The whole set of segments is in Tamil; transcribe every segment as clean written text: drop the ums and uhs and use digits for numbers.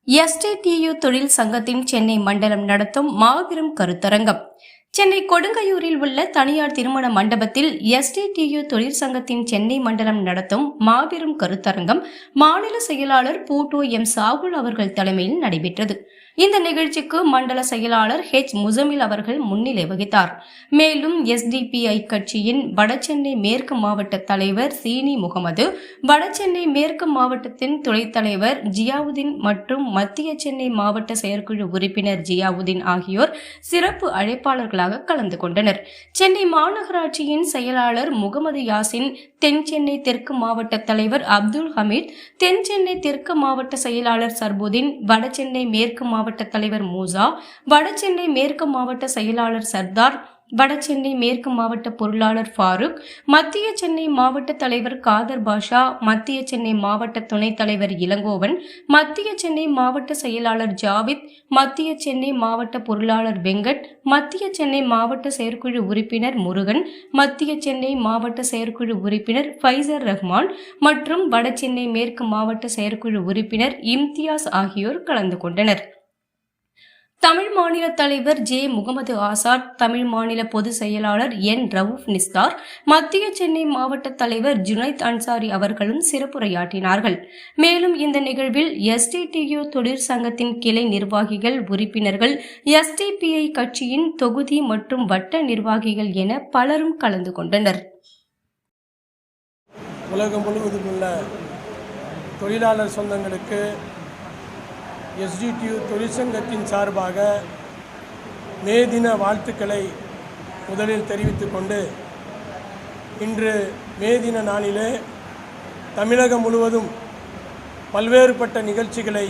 எஸ்டிடியு தொழில் சங்கத்தின் சென்னை மண்டலம் நடத்தும் மாபெரும் கருத்தரங்கம். சென்னை கொடுங்கையூரில் உள்ள தனியார் திருமண மண்டபத்தில் எஸ்டிடியு தொழிற்சங்கத்தின் சென்னை மண்டலம் நடத்தும் மாபெரும் கருத்தரங்கம் மாநில செயலாளர் பூட்டோ எம் சாகுல் அவர்கள் தலைமையில் நடைபெற்றது. இந்த நிகழ்ச்சிக்கு மண்டல செயலாளர் ஹெச் முசமில் அவர்கள் முன்னிலை வகித்தார். மேலும் எஸ்டிபிஐ கட்சியின் வடசென்னை மேற்கு மாவட்ட தலைவர் சீனி முகமது, வடசென்னை மேற்கு மாவட்டத்தின் துணைத் தலைவர் ஜியாவுதீன் மற்றும் மத்திய சென்னை மாவட்ட செயற்குழு உறுப்பினர் ஜியாவுதீன் ஆகியோர் சிறப்பு அழைப்பாளர்களாக கலந்து கொண்டனர். சென்னை மாநகராட்சியின் செயலாளர் முகமது யாசின், தென் சென்னை தெற்கு மாவட்ட தலைவர் அப்துல் ஹமீத், தென் சென்னை தெற்கு மாவட்ட செயலாளர் சர்புதீன், வடசென்னை மேற்கு மாவட்ட தலைவர் மூசா, வடசென்னை மேற்கு மாவட்ட செயலாளர் சர்தார், வடசென்னை மேற்கு மாவட்ட பொருளாளர் ஃபாரூக், மத்திய சென்னை மாவட்ட தலைவர் காதர் பாஷா, மத்திய சென்னை மாவட்ட துணைத் தலைவர் இளங்கோவன், மத்திய சென்னை மாவட்ட செயலாளர் ஜாவித், மத்திய சென்னை மாவட்ட பொருளாளர் வெங்கட், மத்திய சென்னை மாவட்ட செயற்குழு உறுப்பினர் முருகன், மத்திய சென்னை மாவட்ட செயற்குழு உறுப்பினர் ஃபைசர் ரஹ்மான் மற்றும் வடசென்னை மேற்கு மாவட்ட செயற்குழு உறுப்பினர் இம்தியாஸ் ஆகியோர் கலந்து கொண்டனர். தமிழ் மாநில தலைவர் ஜே முகமது ஆசாத், தமிழ் மாநில பொதுச் செயலாளர் என் ரவுஃப் நிஸ்தார், மத்திய சென்னை மாவட்ட தலைவர் ஜுனைத் அன்சாரி அவர்களும் சிறப்புரையாற்றினார்கள். மேலும் இந்த நிகழ்வில் எஸ்டிடியு தொழிற்சங்கத்தின் கிளை நிர்வாகிகள், உறுப்பினர்கள், எஸ்டிபிஐ கட்சியின் தொகுதி மற்றும் வட்ட நிர்வாகிகள் என பலரும் கலந்து கொண்டனர். உலகம் முழுவதும் உள்ள தொழிலாளர் சொந்தங்களுக்கு எஸ்டிடியு தொழிற்சங்கத்தின் சார்பாக மே தின வாழ்த்துக்களை முதலில் தெரிவித்துக் கொண்டு, இன்று மே தின நாளிலே தமிழகம் முழுவதும் பல்வேறுபட்ட நிகழ்ச்சிகளை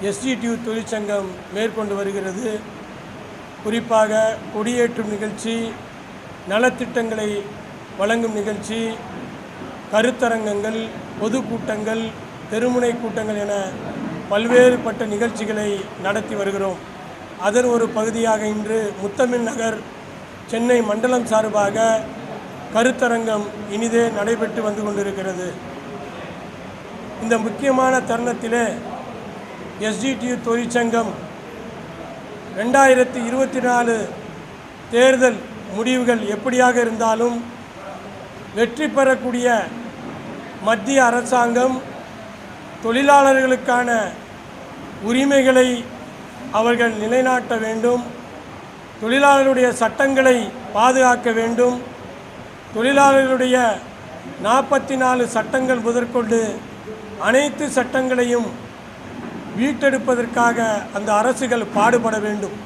எஸ்டிடியு தொழிற்சங்கம் மேற்கொண்டு வருகிறது. குறிப்பாக கொடியேற்றும் நிகழ்ச்சி, நலத்திட்டங்களை வழங்கும் நிகழ்ச்சி, கருத்தரங்கங்கள், பொதுக்கூட்டங்கள், தெருமுனை கூட்டங்கள் என பல்வேறுபட்ட நிகழ்ச்சிகளை நடத்தி வருகிறோம். அதன் ஒரு பகுதியாக இன்று முத்தமிழ் நகர் சென்னை மண்டலம் சார்பாக கருத்தரங்கம் இனிதே நடைபெற்று வந்து கொண்டிருக்கிறது. இந்த முக்கியமான தருணத்திலே எஸ்டிடியு தொழிற்சங்கம் 2024 தேர்தல் முடிவுகள் எப்படியாக இருந்தாலும் வெற்றி பெறக்கூடிய மத்திய அரசாங்கம் தொழிலாளர்களுக்கான உரிமைகளை அவர்கள் நிலைநாட்ட வேண்டும், தொழிலாளர்களுடைய சட்டங்களை பாதுகாக்க வேண்டும், தொழிலாளர்களுடைய 44 சட்டங்கள் முதற்கொண்டு அனைத்து சட்டங்களையும் மீட்டெடுப்பதற்காக அந்த அரசுகள் பாடுபட வேண்டும்.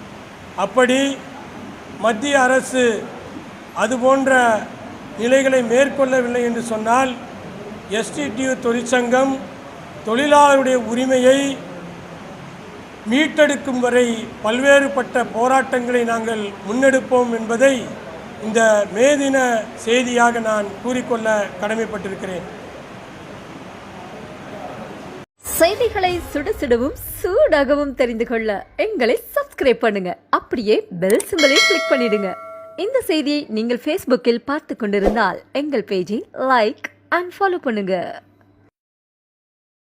அப்படி மத்திய அரசு அதுபோன்ற நிலைகளை மேற்கொள்ளவில்லை என்று சொன்னால் எஸ்டிடியு தொழிற்சங்கம் தொழிலாளருடைய உரிமையை மீட்டெடுக்கும் வரை பல்வேறுபட்ட போராட்டங்களை நாங்கள் முன்னெடுப்போம் என்பதை இந்த மே தின செய்தியாக நான் கூறிக்கொள்ள கடமைப்பட்டிருக்கிறேன். செய்திகளை சுட சுடவும் சூடாகவும் தெரிந்து கொள்ள எங்களை சப்ஸ்கிரைப் பண்ணுங்க. அப்படியே பெல் சிம்பலை கிளிக் பண்ணிடுங்க. இந்த செய்தியை நீங்கள் ஃபேஸ்புக்கில் பார்த்து கொண்டிருந்தால் எங்கள் பேஜை லைக் அண்ட் ஃபாலோ பண்ணுங்க.